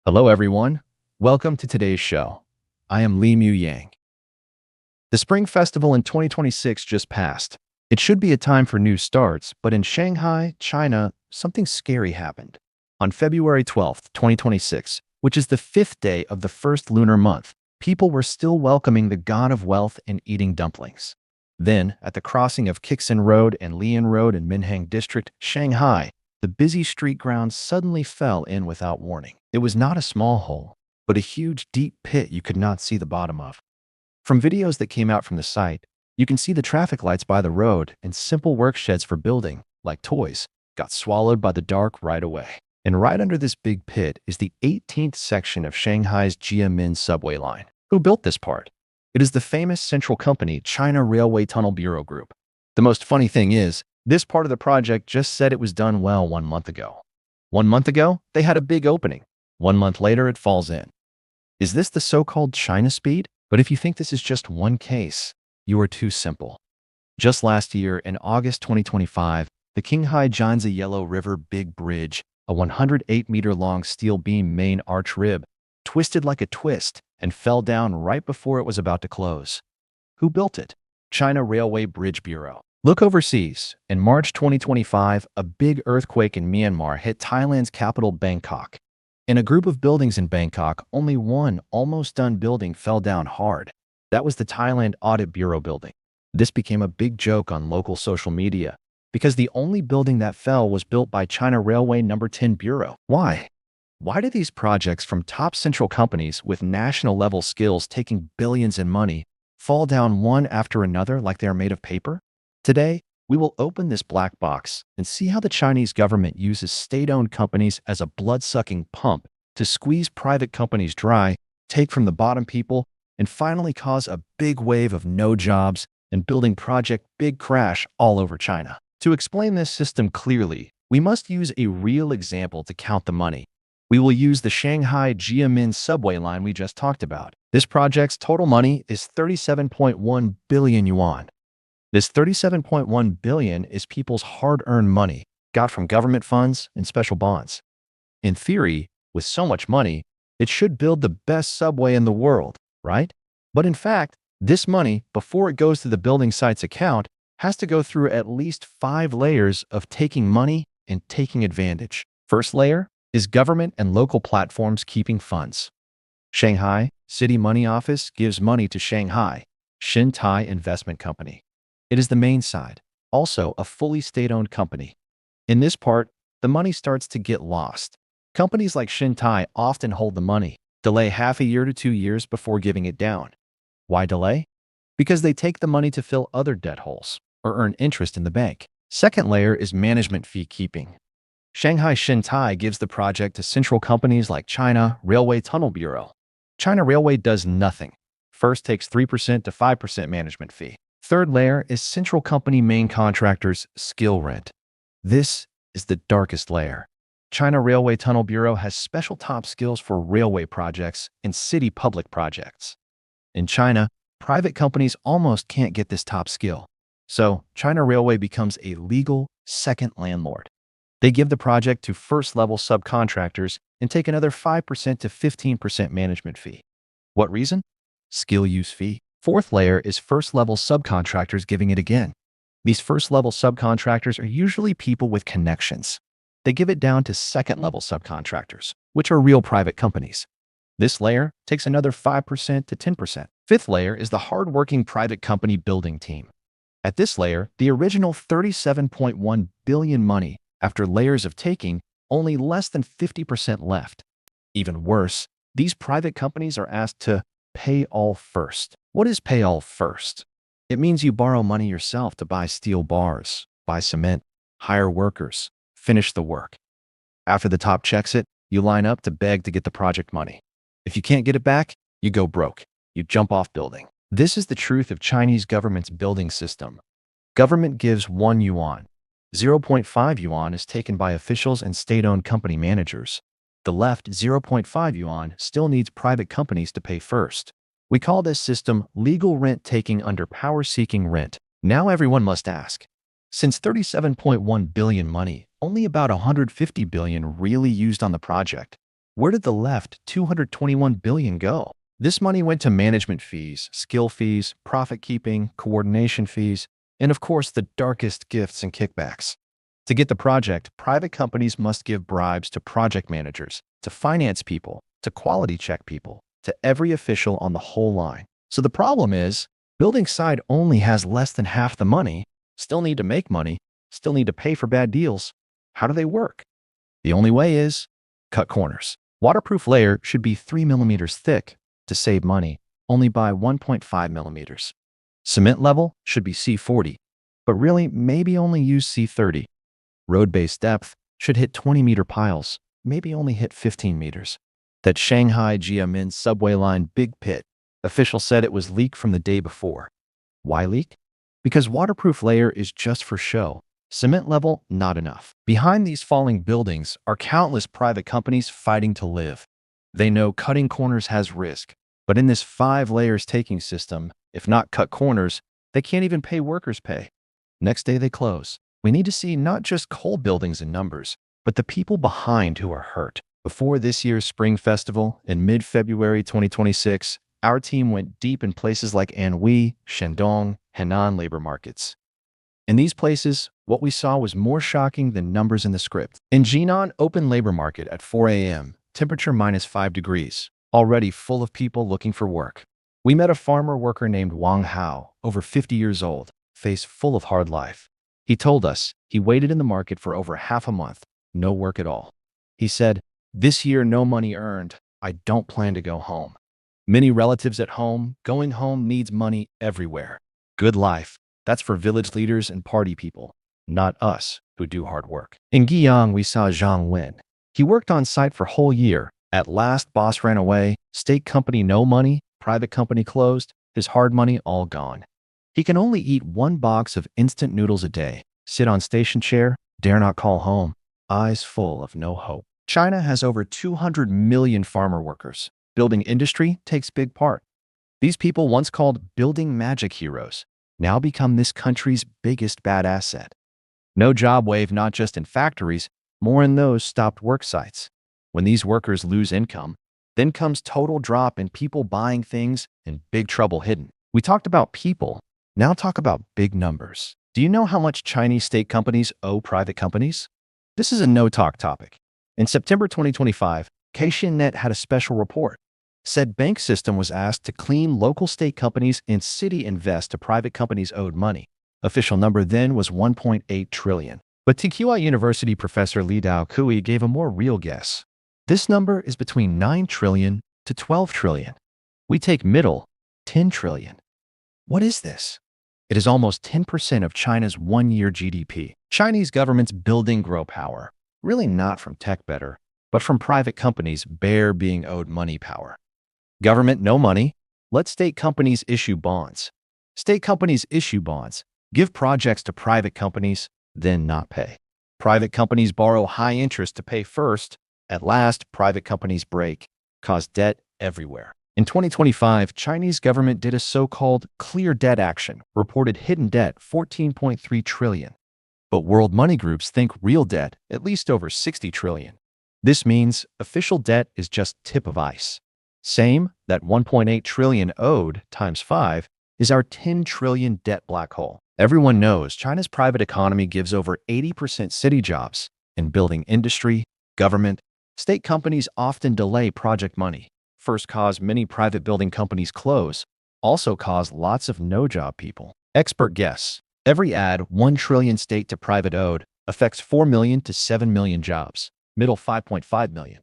Hello, everyone. Welcome to today's show. I am Li Mu Yang. The Spring Festival in 2026 just passed. It should be a time for new starts, but in Shanghai, China, something scary happened. On February 12th, 2026, which is the fifth day of the first lunar month, people were still welcoming the god of wealth and eating dumplings. Then, at the crossing of Kixin Road and Lian Road in Minhang District, Shanghai, the busy street ground suddenly fell in without warning. It was not a small hole, but a huge, deep pit you could not see the bottom of. From videos that came out from the site, you can see the traffic lights by the road and simple work sheds for building, like toys, got swallowed by the dark right away. And right under this big pit is the 18th section of Shanghai's Jiamin subway line. Who built this part? It is the famous central company China Railway Tunnel Bureau Group. The most funny thing is, this part of the project just said it was done well 1 month ago. 1 month ago, they had a big opening. 1 month later, it falls in. Is this the so-called China speed? But if you think this is just one case, you are too simple. Just last year, in August 2025, the Qinghai Jianzi Yellow River Big Bridge, a 108-meter-long steel beam main arch rib, twisted like a twist and fell down right before it was about to close. Who built it? China Railway Bridge Bureau. Look overseas. In March 2025, a big earthquake in Myanmar hit Thailand's capital, Bangkok. In a group of buildings in Bangkok, only one almost done building fell down hard. That was the Thailand Audit Bureau building. This became a big joke on local social media because the only building that fell was built by China Railway No. 10 Bureau. Why? Why do these projects from top central companies with national-level skills taking billions in money fall down one after another like they are made of paper? Today, we will open this black box and see how the Chinese government uses state-owned companies as a blood-sucking pump to squeeze private companies dry, take from the bottom people, and finally cause a big wave of no jobs and building project big crash all over China. To explain this system clearly, we must use a real example to count the money. We will use the Shanghai Jiamin subway line we just talked about. This project's total money is 37.1 billion yuan. This 37.1 billion is people's hard-earned money, got from government funds and special bonds. In theory, with so much money, it should build the best subway in the world, right? But in fact, this money, before it goes to the building site's account, has to go through at least 5 layers of taking money and taking advantage. First layer is government and local platforms keeping funds. Shanghai City Money Office gives money to Shanghai Shanghai Investment Company. It is the main side, also a fully state-owned company. In this part, the money starts to get lost. Companies like Shanghai often hold the money, delay half a year to 2 years before giving it down. Why delay? Because they take the money to fill other debt holes or earn interest in the bank. Second layer is management fee keeping. Shanghai Shanghai gives the project to central companies like China Railway Tunnel Bureau. China Railway does nothing. First takes 3% to 5% management fee. Third layer is central company main contractors' skill rent. This is the darkest layer. China Railway Tunnel Bureau has special top skills for railway projects and city public projects. In China, private companies almost can't get this top skill. So, China Railway becomes a legal second landlord. They give the project to first-level subcontractors and take another 5% to 15% management fee. What reason? Skill use fee. Fourth layer is first-level subcontractors giving it again. These first-level subcontractors are usually people with connections. They give it down to second-level subcontractors, which are real private companies. This layer takes another 5% to 10%. Fifth layer is the hard-working private company building team. At this layer, the original 37.1 billion money, after layers of taking, only less than 50% left. Even worse, these private companies are asked to pay all first. What is pay all first? It means you borrow money yourself to buy steel bars, buy cement, hire workers, finish the work. After the top checks it, you line up to beg to get the project money. If you can't get it back, you go broke. You jump off building. This is the truth of Chinese government's building system. Government gives 1 yuan. 0.5 yuan is taken by officials and state-owned company managers. The left 0.5 yuan still needs private companies to pay first. We call this system legal rent taking under power-seeking rent. Now everyone must ask, since 37.1 billion money, only about 150 billion really used on the project, Where did the left 221 billion go? This money went to management fees, skill fees, profit keeping, coordination fees, and of course the darkest gifts and kickbacks. To get the project, private companies must give bribes to project managers, to finance people, to quality check people, to every official on the whole line. So the problem is, building side only has less than half the money, still need to make money, still need to pay for bad deals. How do they work? The only way is cut corners. Waterproof layer should be 3 millimeters thick to save money, only buy 1.5 millimeters. Cement level should be C40, but really maybe only use C30. Road base depth should hit 20-meter piles, maybe only hit 15 meters. That Shanghai Jiamin subway line big pit, official said it was leaked from the day before. Why leak? Because waterproof layer is just for show. Cement level, not enough. Behind these falling buildings are countless private companies fighting to live. They know cutting corners has risk, but in this 5 layers taking system, if not cut corners, they can't even pay workers' pay. Next day they close. We need to see not just cold buildings and numbers, but the people behind who are hurt. Before this year's Spring Festival in mid-February 2026, our team went deep in places like Anhui, Shandong, Henan labor markets. In these places, what we saw was more shocking than numbers in the script. In Jinan open labor market at 4 a.m., temperature -5 degrees, already full of people looking for work. We met a farmer worker named Wang Hao, over 50 years old, face full of hard life. He told us he waited in the market for over half a month, no work at all. He said, "This year no money earned, I don't plan to go home." Many relatives at home, going home needs money everywhere. Good life. That's for village leaders and party people, not us who do hard work. In Guiyang, we saw Zhang Wen. He worked on site for a whole year. At last, boss ran away. State company no money, private company closed, his hard money all gone. He can only eat 1 box of instant noodles a day, sit on station chair, dare not call home, eyes full of no hope. China has over 200 million farmer workers. Building industry takes big part. These people, once called building magic heroes, now become this country's biggest bad asset. No job wave, not just in factories, more in those stopped work sites. When these workers lose income, then comes total drop in people buying things and big trouble hidden. We talked about people, now talk about big numbers. Do you know how much Chinese state companies owe private companies? This is a no-talk topic. In September 2025, Caixinnet had a special report. Said bank system was asked to clean local state companies and city invest to private companies owed money. Official number then was 1.8 trillion. But TQI University professor Li Dao Kui gave a more real guess. This number is between 9 trillion to 12 trillion. We take middle, 10 trillion. What is this? It is almost 10% of China's one-year GDP. Chinese government's building grow power, really not from tech better, but from private companies bare being owed money power. Government no money, let state companies issue bonds. State companies issue bonds, give projects to private companies, then not pay. Private companies borrow high interest to pay first. At last, private companies break, cause debt everywhere. In 2025, Chinese government did a so-called clear debt action, reported hidden debt 14.3 trillion. But world money groups think real debt at least over 60 trillion. This means official debt is just tip of ice. Same, that 1.8 trillion owed times 5 is our 10 trillion debt black hole. Everyone knows China's private economy gives over 80% city jobs. In building industry, government, state companies often delay project money. First cause many private building companies close, also cause lots of no-job people. Expert guess, every add 1 trillion state to private owed affects 4 million to 7 million jobs, middle 5.5 million.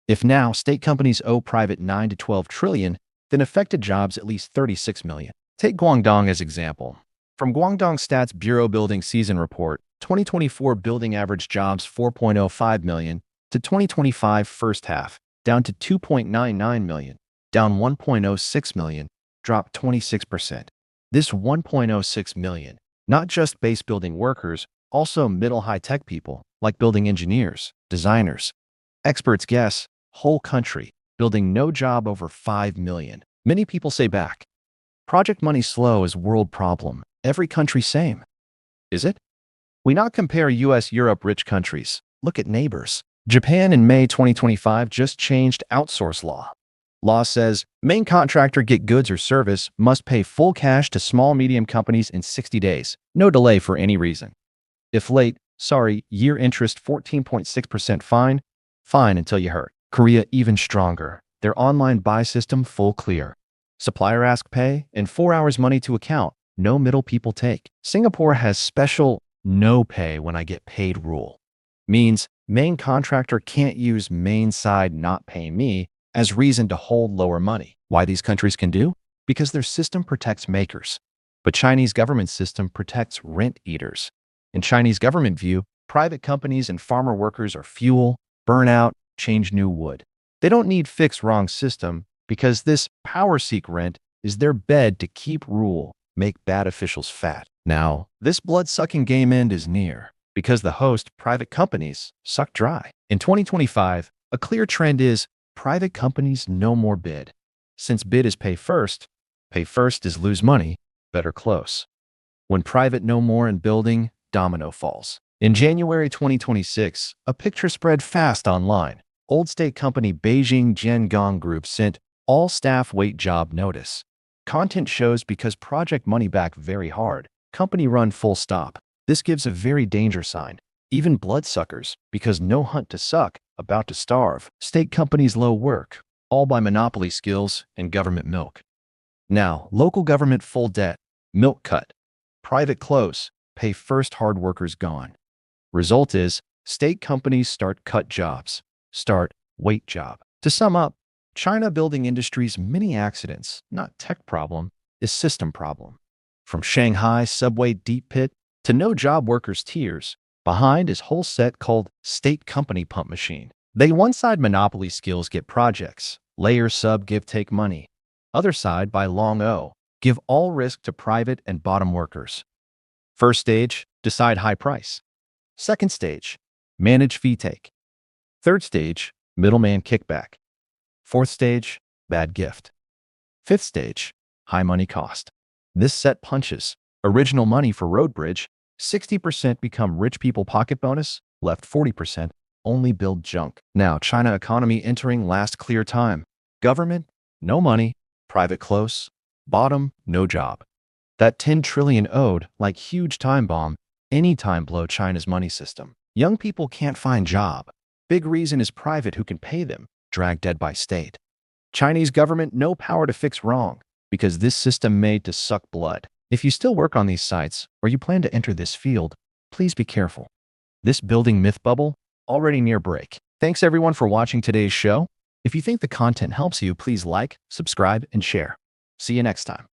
If now state companies owe private 9 to 12 trillion, then affected jobs at least 36 million. Take Guangdong as example. From Guangdong Stats Bureau Building Season Report, 2024 building average jobs 4.05 million to 2025 first half, down to 2.99 million, down 1.06 million, dropped 26%. This 1.06 million, not just base building workers, also middle high-tech people like building engineers, designers. Experts guess, whole country, building no job over 5 million. Many people say back. Project money slow is world problem. Every country same. Is it? We not compare US, Europe rich countries. Look at neighbors. Japan in May 2025 just changed outsource law. Law says main contractor get goods or service must pay full cash to small medium companies in 60 days. No delay for any reason. If late, sorry, year interest 14.6% fine. Fine until you hurt. Korea even stronger. Their online buy system full clear. Supplier ask pay and 4 hours money to account. No middle people take. Singapore has special no pay when I get paid rule. Means main contractor can't use main side not pay me as reason to hold lower money. Why these countries can do? Because their system protects makers. But Chinese government system protects rent eaters. In Chinese government view, private companies and farmer workers are fuel, burnout, change new wood. They don't need fix wrong system because this power seek rent is their bed to keep rule, make bad officials fat. Now, this blood-sucking game end is near because the host private companies suck dry. In 2025, a clear trend is private companies no more bid. Since bid is pay first is lose money, better close. When private no more in building, domino falls. In January 2026, a picture spread fast online. Old state company Beijing Jiangong Group sent all staff wait job notice. Content shows because project money back very hard. Company run full stop. This gives a very danger sign. Even bloodsuckers, because no hunt to suck, about to starve. State companies low work, all by monopoly skills and government milk. Now, local government full debt, milk cut. Private close, pay first hard workers gone. Result is, state companies start cut jobs, start wait job. To sum up, China building industry's many accidents, not tech problem, is system problem. From Shanghai subway deep pit to no job workers tears, behind is whole set called state company pump machine. They one side monopoly skills get projects, layer sub give take money. Other side by long O, give all risk to private and bottom workers. First stage, decide high price. Second stage, manage fee take. Third stage, middleman kickback. Fourth stage, bad gift. Fifth stage, high money cost. This set punches. Original money for road bridge, 60% become rich people pocket bonus, left 40%, only build junk. Now China economy entering last clear time. Government, no money. Private close. Bottom, no job. That 10 trillion owed, like huge time bomb, anytime blow China's money system. Young people can't find job. Big reason is private who can pay them, dragged dead by state. Chinese government no power to fix wrong, because this system made to suck blood. If you still work on these sites, or you plan to enter this field, please be careful. This building myth bubble, already near break. Thanks everyone for watching today's show. If you think the content helps you, please like, subscribe, and share. See you next time.